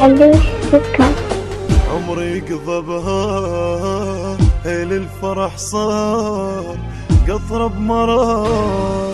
أليف سكر. عمري قضى بها هيل الفرح صار قطرة بمرار،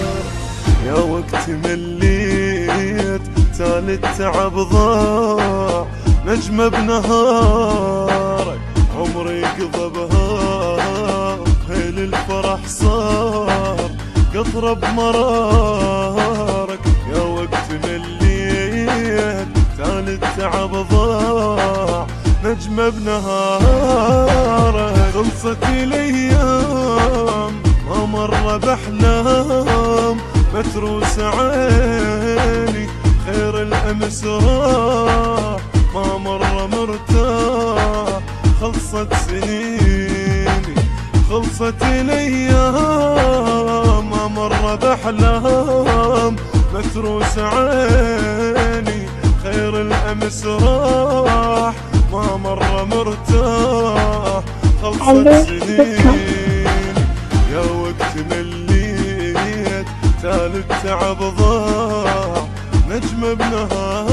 يا وقت مليت تالي التعب ضاع نجمة بنهارك. عمري قضى بها هيل الفرح صار قطرة بمرارك، يا وقت مليت تالي التعب ضاع نجمة بنهارك. خلصت الايام ما مر بأحلام متروس عيني، خير الامس راح ما مر مرتاح. خلصت سنيني خلصت الايام ما مر بأحلام متروس عيني، خير الامس راح ما مر مرتاح. خلصت سنيني يا وقت مليت تالي التعب ضاع نجمة بنهار.